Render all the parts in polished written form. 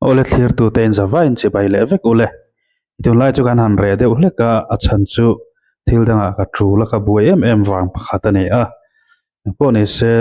ole clear tu ten zavain che bai le vek ole itu lai chu kan han re de ole ka achan chu thil danga ka tru la ka buai em wang pakhat ani a po ne se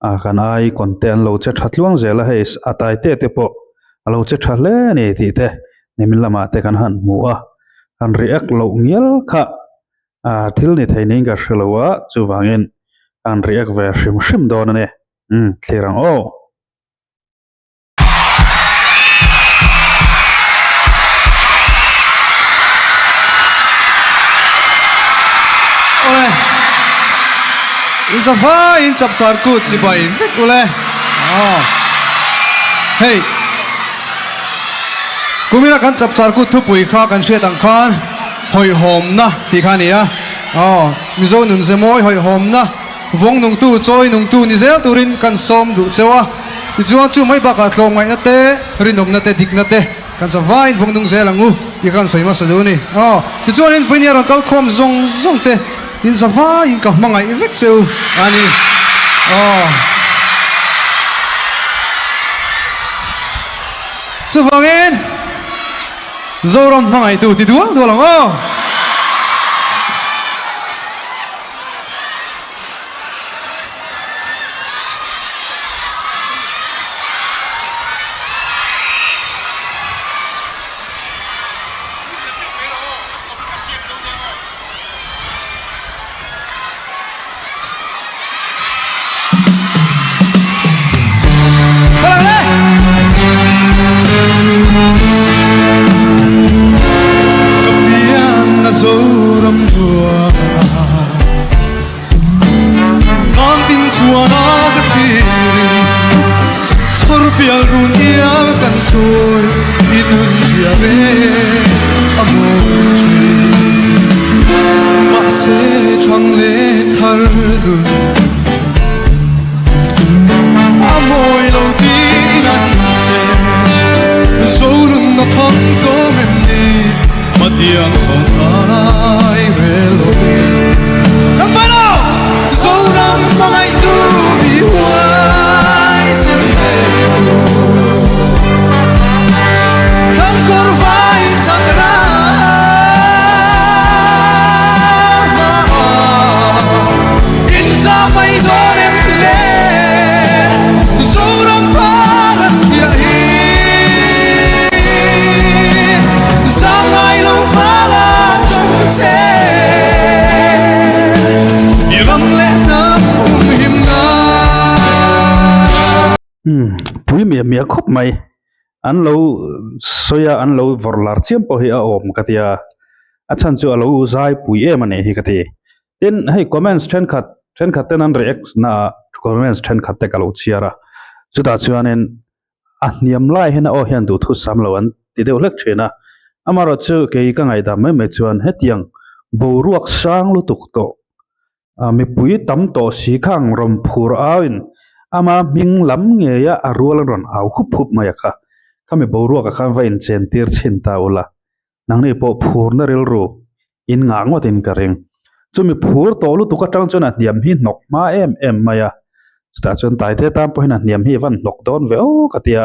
a kan ai content lo che thatluang zela he atai te po alo che thle ni ti te nemin lama te kan han mu a kan react lo ngial kha thil ni thaining ka hrelowa chu wangin kan react ve hrim don ane thlirang o Is a fine chap char ku chi bai vek ule hey kumina kan chap char ku thu pui kha kan hre tang khan hoi hom na ti khani a mizo nun zemoi hoi hom na vong nung tu choi nung tu ni zel turin kan som du chewa ti chuan chu mai ba ka thlong ngai na te rinom na te dik na te kan sa vain vong nung zel angu ti kan soima sa du ni ti chuan in viniar kal khom zong te in zava in ka mangai vek cheu ani chu wangin zorom mangai tu ti dual lang zoram tua nang tin chua na ka tiri chor pial run ia kan choi inun sia re amor chi ma se chang le thar dun amoi lo ti nan se zorun na thang to men ni matiang son sai velo kan fano zoram mangai tu bi wai se kan kor vai sangra in sa mai dorem le zoram paran dia pui mi khop mai an lo soya an lo vorlar chiam po hi a om katia achan chu alo zai pui em ani hi kati tin hei comments then khat ten an react na comments then khat te kalo chiara chuta chuanen a niam lai hena o hian du thu sam lo an ti deuh lek thena amaro chu ke ka ngai da me chuan hetiang boruak sang lu tuk to mi pui tam to si khang rom phur awin ama ming lam nge ya arul ron au khup maya kha kami boruak kha vain chen tir chin ta ula nangni po phur na ril ru in nga ngotin kareng chumi phur to lu tuka tang chona niam hi nok ma em maya sta chon tai the tam po hina niam hi van nok don ve o katia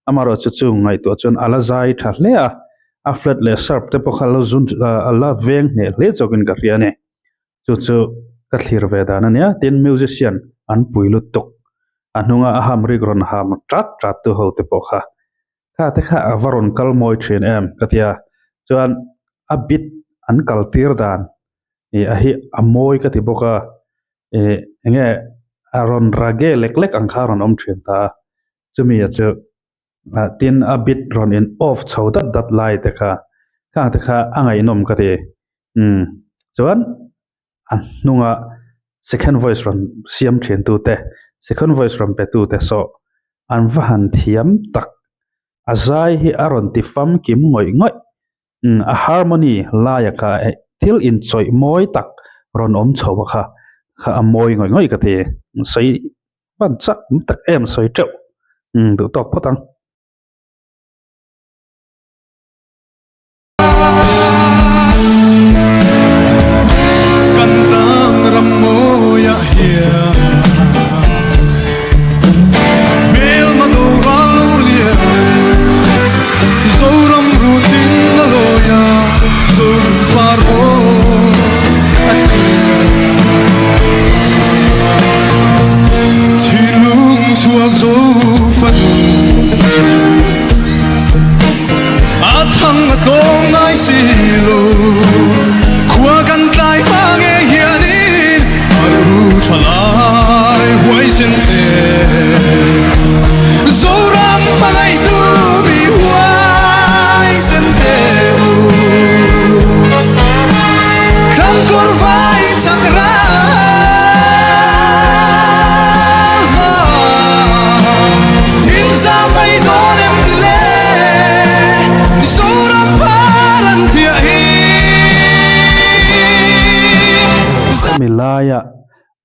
amaro chu chu ngai to chon ala zai tha le a flat le sharp te po khalo zun ala veng ne le chokin ka riane chu ka thlir ve dan ania tin musician an puilu tok anunga ahamri gron ham trat tu ho te po kha te kha avaron kal moi thin em katia chuan a bit an kal tir dan a hi amoi ka ti boka enge aron rage lek ang kharon om thin ta chumi chu tin a bit ron in off chhodat lai te kha angai nom ka ti chuan anunga second voice ron siam thin tu te second voice ron pe tu te so an vahan thiam tak azai hi aron ti fam kim ngoi a harmony la ya ka til in choi moi tak ron om chowa kha amoi ngoi ka te sei ban chak tak em soi treu du tok potang kan tang ram mo ya hia mel ma do ral lia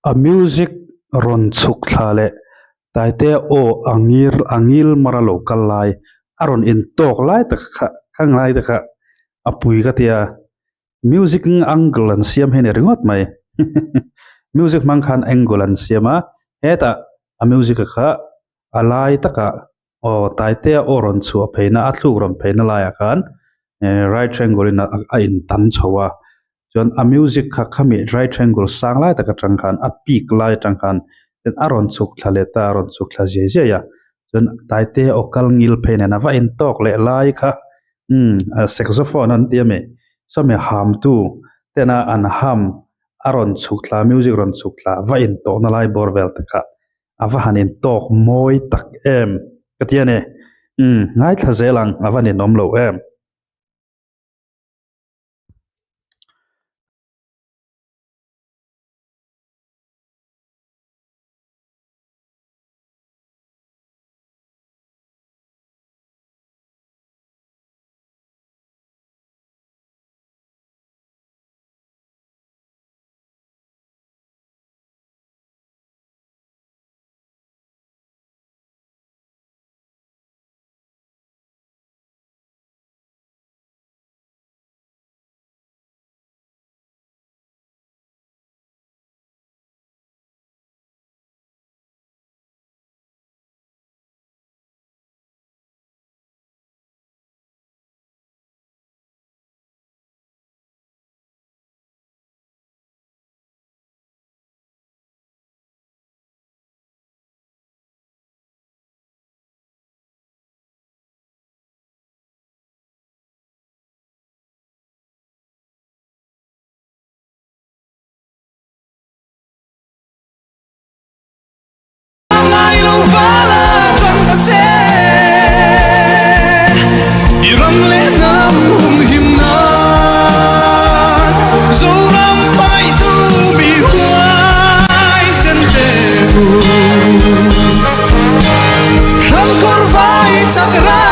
a music ron chuk thla le taite o angil maralo kalai aron in tok lai ta khang lai ta kha apui ka tia music angle an siam hen ringot mai music mang khan angle an siama heta a music kha alai taka o taite o ron chu pheina atlu ron pheina lai khan right triangle in a in tan chowa chon a music kha khami right triangle sang lai taka tang khan a peak lai tang khan ten aron chuk thlale ta aron chuk thla je je ya chon taite o kal ngil pheina na va in tok le lai kha a saxophone an tiame some ham tu tena an ham aron chuk thla music ron chuk thla va in to na lai borvel taka ava hanin tok moi tak em katiane ngai thla zelang ava ni nom lo em Mai lo vala trong ta che iram le nam him na so ram pai tu mi huai sen te kham kor vai sakra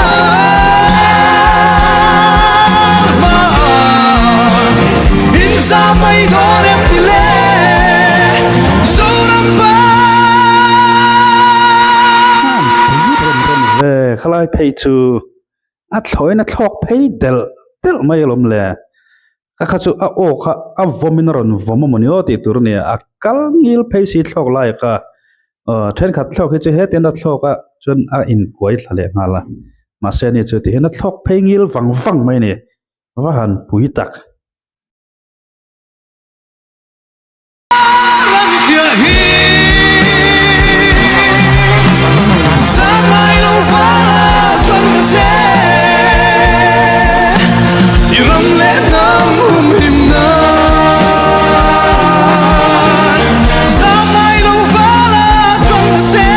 ma in sa mai dore pile so ram ve khalai phei chu a thloi na thlok phei del mai lom le kha chu a o kha a vomin ron vom moni o ti tur ne a kal ngil phei si thlok lai ka then khat thlok hi che he ten da thlok a chun a in koi thlale ngala ma se ni chu ti hen a thlok phei ngil wang mai ne wa han pui tak ram kia hi sa mai lo vala trong ta che iram le nam him na sa mai lo vala trong ta che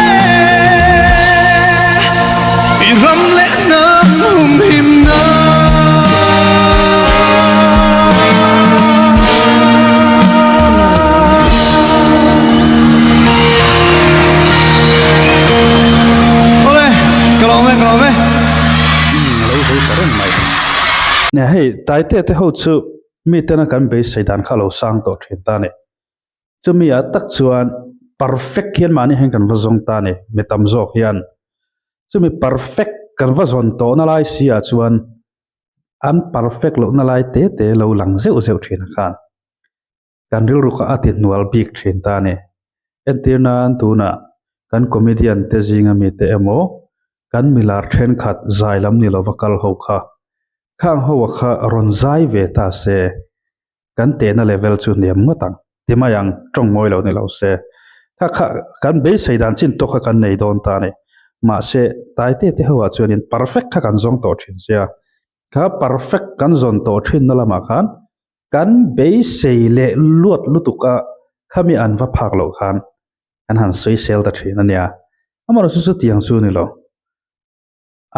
iram le nam him na nè hey taite te ho chu mi tena kan be saidan khalo sang to thin ta ne chu mi a tak chuan perfect hian mani hen kan vazong ta ne metam zok hian chu mi perfect kan vazon to na lai sia chuan an perfect lo na lai te lo lang zeu thin khan kan ril ru kha atin nual bik thin ta ne entirna an tu na kan comedian te jinga mi te emo kan milar then khat zailam ni lo vakal ho kha khang ho kha ron zai ve ta se kan te na level chu niam ngatang timayang tong moi lo ni lo se kha kan be saidan chin to kha kan nei don ta ne ma se taite te ho chuan in perfect kha kan zong to thin sia kha perfect kan zon to thin na lama khan kan be sei le luat lutuka khami an va phak lo khan kan han soi sel ta thin ania amaro su tiang su ni lo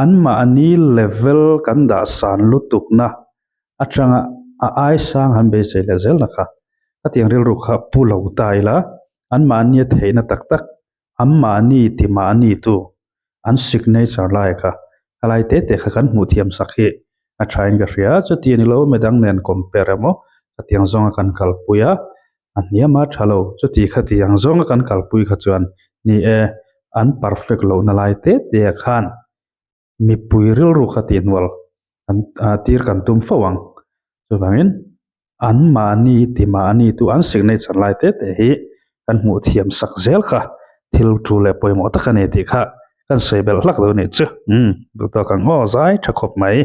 an ma ani level kan da san lutuk na atanga a ai sang han be se le zel na kha atiang ril ru kha pulo taila an ma ani theina tak tak am ma ni ti ma ni tu an signature lai kha alai te kha kan mu thiam sakhi a thain ga ria chu ti ni lo medang nen compare mo atiang zonga kan kal puya อันเนี้ยมาชะโลจุติขติยังซงกันกัลปุยขจวนนี่อัน perfect โลนลายเตเตียขันมีปุยริลรุขตินวลอันตีร์กันตุมฟวังจุบังอินอันมานีติมานีtuอัน signature ลายเตเตhi kan hmu thiam sak zel kha thil tu le poimo takane ti kha kan sebel hlak do ni chu du to kan ngo zai thakhop mai